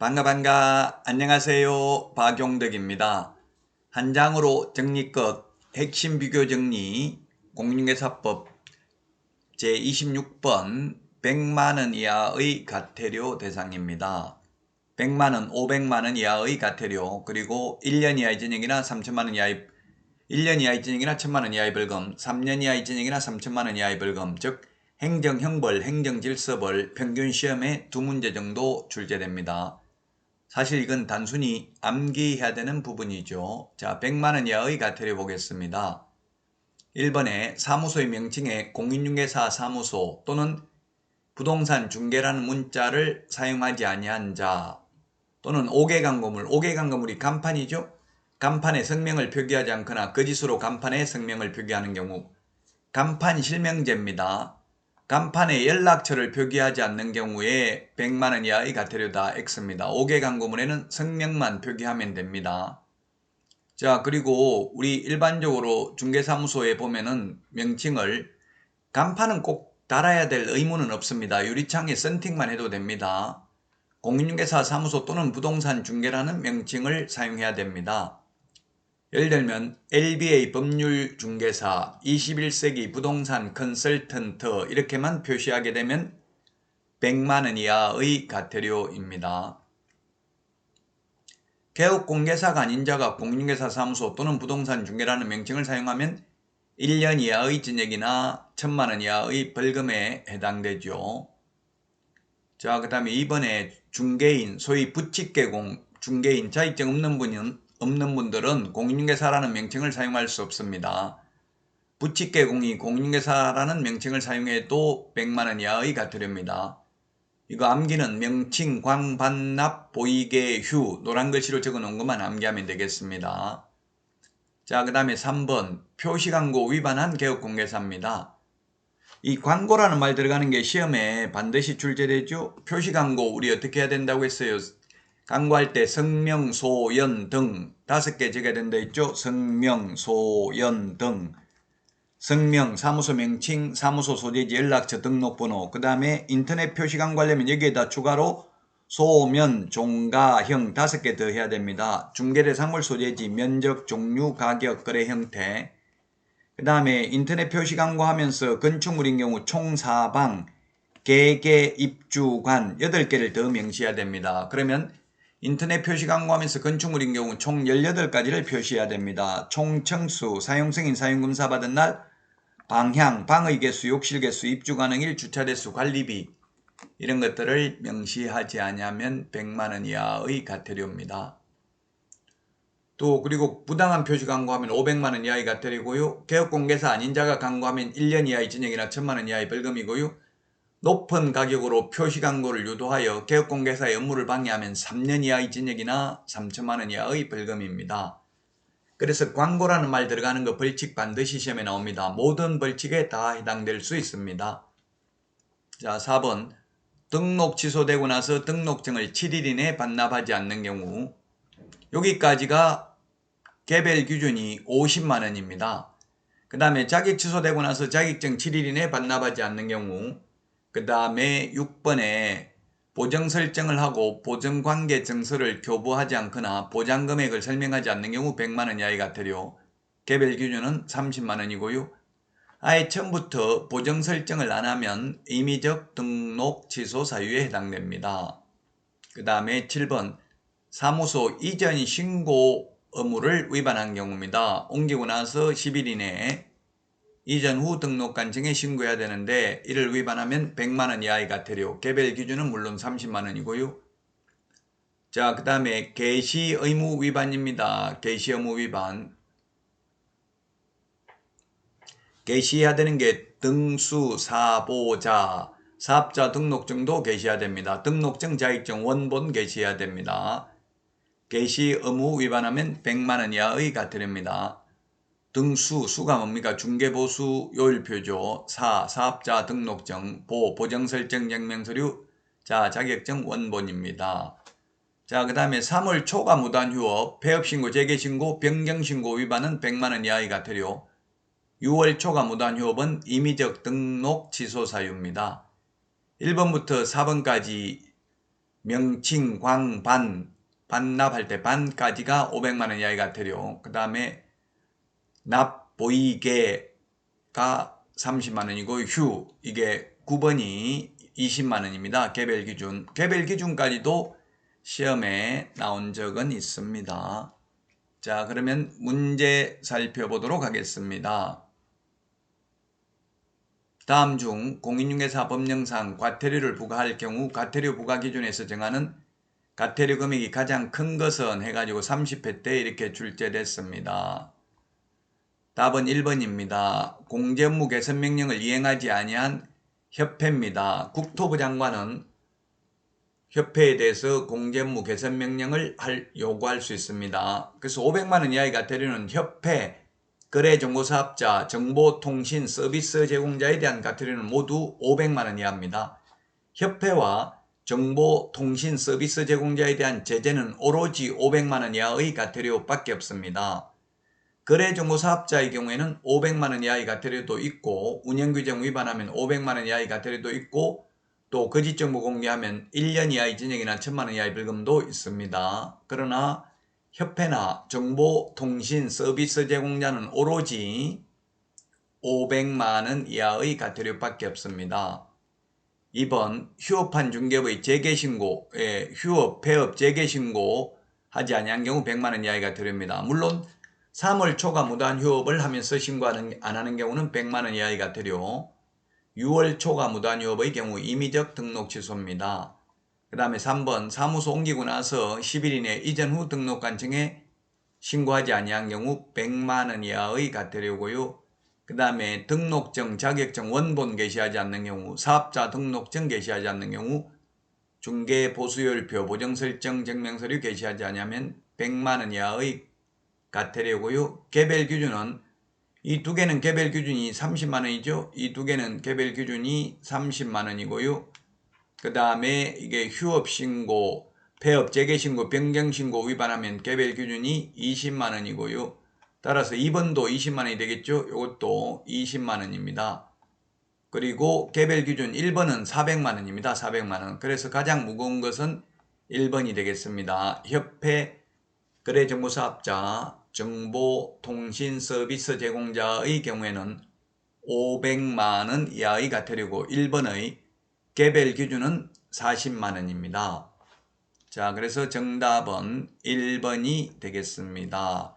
반가. 안녕하세요. 박용덕입니다. 한 장으로 정리껏 핵심 비교 정리 공인중개사법 제26번 100만원 이하의 과태료 대상입니다. 100만원, 500만원 이하의 과태료, 그리고 1년 이하의 징역이나 3천만원 이하의 1년 이하의 징역이나 1천만원 이하의 벌금, 3년 이하의 징역이나 3천만원 이하의 벌금, 즉 행정형벌, 행정질서벌, 평균시험에 2문제 정도 출제됩니다. 사실 이건 단순히 암기해야 되는 부분이죠. 자, 100만원 이하의 과태료 보겠습니다. 1번에 사무소의 명칭에 공인중개사 사무소 또는 부동산 중개라는 문자를 사용하지 아니한 자, 또는 5개 광고물, 5개 광고물이 간판이죠. 간판에 성명을 표기하지 않거나 거짓으로 간판에 성명을 표기하는 경우, 간판 실명제입니다. 간판에 연락처를 표기하지 않는 경우에 100만원 이하의 과태료다. X입니다. 5개 광고물에는 성명만 표기하면 됩니다. 자, 그리고 우리 일반적으로 중개사무소에 보면은 명칭을 간판은 꼭 달아야 될 의무는 없습니다. 유리창에 썬팅만 해도 됩니다. 공인중개사 사무소 또는 부동산 중개라는 명칭을 사용해야 됩니다. 예를 들면 LBA 법률중개사, 21세기 부동산 컨설턴트 이렇게만 표시하게 되면 100만원 이하의 과태료입니다. 개업공개사가 아닌 자가 공인중개사 사무소 또는 부동산 중개라는 명칭을 사용하면 1년 이하의 징역이나 1천만원 이하의 벌금에 해당되죠. 자, 그 다음에 이번에 중개인, 소위 부칙개공, 중개인, 자격증 없는 분들은 공인중개사라는 명칭을 사용할 수 없습니다. 부칙개공이 공인중개사라는 명칭을 사용해도 100만원 이하의 과태료입니다. 이거 암기는 명칭, 광, 반납, 보이개, 휴 노란 글씨로 적어놓은 것만 암기하면 되겠습니다. 자, 그 다음에 3번 표시광고 위반한 개업공개사입니다. 이 광고라는 말 들어가는 게 시험에 반드시 출제되죠. 표시광고 우리 어떻게 해야 된다고 했어요? 광고할 때 성명, 소연 등 5개 적어야 된다 했죠. 성명, 소연 등, 성명, 사무소 명칭, 사무소 소재지, 연락처, 등록번호, 그 다음에 인터넷 표시광고 하려면 여기에다 추가로 소면, 종가형 5개 더 해야 됩니다. 중개대상물 소재지, 면적, 종류, 가격, 거래 형태. 그 다음에 인터넷 표시광고 하면서 건축물인 경우 총사방, 개개, 입주관 8개를 더 명시해야 됩니다. 그러면 인터넷 표시광고 하면서 건축물인 경우 총 18가지를 표시해야 됩니다. 총청수, 사용승인, 사용검사 받은 날, 방향, 방의 개수, 욕실 개수, 입주 가능일, 주차 대수, 관리비 이런 것들을 명시하지 아니하면 100만원 이하의 과태료입니다. 또 그리고 부당한 표시 광고하면 500만원 이하의 과태료고요. 개업공개사 아닌 자가 광고하면 1년 이하의 징역이나 1천만원 이하의 벌금이고요. 높은 가격으로 표시 광고를 유도하여 개업공개사의 업무를 방해하면 3년 이하의 징역이나 3천만원 이하의 벌금입니다. 그래서 광고라는 말 들어가는 거 벌칙 반드시 시험에 나옵니다. 모든 벌칙에 다 해당될 수 있습니다. 자, 4번 등록 취소되고 나서 등록증을 7일 이내 반납하지 않는 경우, 여기까지가 개별 기준이 50만원입니다. 그 다음에 자격 취소되고 나서 자격증 7일 이내 반납하지 않는 경우, 그 다음에 6번에 보정 설정을 하고 보정관계 증서를 교부하지 않거나 보장금액을 설명하지 않는 경우 100만원 이하의 과태료, 개별 기준은 30만원이고요. 아예 처음부터 보정 설정을 안 하면 임의적 등록 취소 사유에 해당됩니다. 그 다음에 7번 사무소 이전 신고 의무를 위반한 경우입니다. 옮기고 나서 10일 이내에 이전 후 등록 관청에 신고해야 되는데 이를 위반하면 100만원 이하의 과태료, 개별 기준은 물론 30만원이고요. 자, 그 다음에 개시 의무 위반입니다. 개시 의무 위반. 게시해야 되는 게 등수, 사보자, 사업자 등록증도 게시해야 됩니다. 등록증, 자격증, 원본 게시해야 됩니다. 게시 의무 위반하면 100만원 이하의 과태료입니다. 등수, 수가 뭡니까? 중개보수 요일표죠. 사업자 등록증, 보정설정 증명서류, 자격증 원본입니다. 자, 그 다음에 3월 초과 무단휴업, 폐업신고, 재개신고, 변경신고 위반은 100만원 이하의 과태료, 6월 초과 무단휴업은 임의적 등록 취소 사유입니다. 1번부터 4번까지 명칭, 광, 반납할 때 반까지가 500만원 이하의 과태료. 그 다음에 납, 보이게가 30만원이고 휴, 이게 9번이 20만원입니다. 개별 기준. 개별 기준까지도 시험에 나온 적은 있습니다. 자, 그러면 문제 살펴보도록 하겠습니다. 다음 중 공인중개사 법령상 과태료를 부과할 경우 과태료 부과 기준에서 정하는 과태료 금액이 가장 큰 것은 해가지고 30회 때 이렇게 출제됐습니다. 답은 1번입니다. 공제 업무 개선 명령을 이행하지 아니한 협회입니다. 국토부 장관은 협회에 대해서 공제 업무 개선 명령을 요구할 수 있습니다. 그래서 500만원 이하의 과태료는 협회, 거래정보사업자, 정보통신 서비스 제공자에 대한 과태료는 모두 500만원 이하입니다. 협회와 정보통신 서비스 제공자에 대한 제재는 오로지 500만원 이하의 과태료밖에 없습니다. 거래정보사업자의 경우에는 500만원 이하의 과태료도 있고 운영규정 위반하면 500만원 이하의 과태료도 있고 또 거짓정보 공개하면 1년 이하의 징역이나 1000만원 이하의 벌금도 있습니다. 그러나 협회나 정보통신 서비스 제공자는 오로지 500만원 이하의 과태료밖에 없습니다. 2번 휴업한 중개업의 재개신고, 휴업, 폐업, 재개신고 하지 아니한 경우 100만원 이하의 과태료입니다. 물론 3월 초가 무단 휴업을 하면서 신고 안 하는 경우는 100만원 이하의 과태료, 6월 초가 무단 휴업의 경우 임의적 등록 취소입니다. 그 다음에 3번 사무소 옮기고 나서 10일 이내 이전 후 등록관청에 신고하지 아니한 경우 100만원 이하의 과태료고요. 그 다음에 등록증, 자격증, 원본 게시하지 않는 경우, 사업자 등록증 게시하지 않는 경우, 중개 보수율표, 보정설정 증명서류 게시하지 않으면 100만원 이하의 과태료고요. 개별 규준은 이 두 개는 개별 규준이 30만원이죠. 이 두 개는 개별 규준이 30만원이고요. 그 다음에 이게 휴업신고, 폐업, 재개신고, 변경신고 위반하면 개별 규준이 20만원이고요. 따라서 2번도 20만원이 되겠죠. 이것도 20만원입니다. 그리고 개별 기준 1번은 400만원입니다. 400만원. 그래서 가장 무거운 것은 1번이 되겠습니다. 협회, 거래정보사업자, 정보통신 서비스 제공자의 경우에는 500만원 이하의 과태료고 1번의 개별 기준은 40만원입니다. 자, 그래서 정답은 1번이 되겠습니다.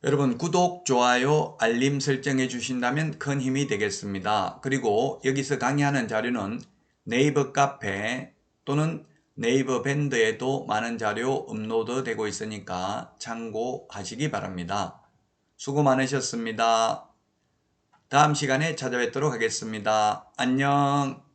여러분 구독, 좋아요, 알림 설정해 주신다면 큰 힘이 되겠습니다. 그리고 여기서 강의하는 자료는 네이버 카페 또는 네이버 밴드에도 많은 자료 업로드 되고 있으니까 참고하시기 바랍니다. 수고 많으셨습니다. 다음 시간에 찾아뵙도록 하겠습니다. 안녕.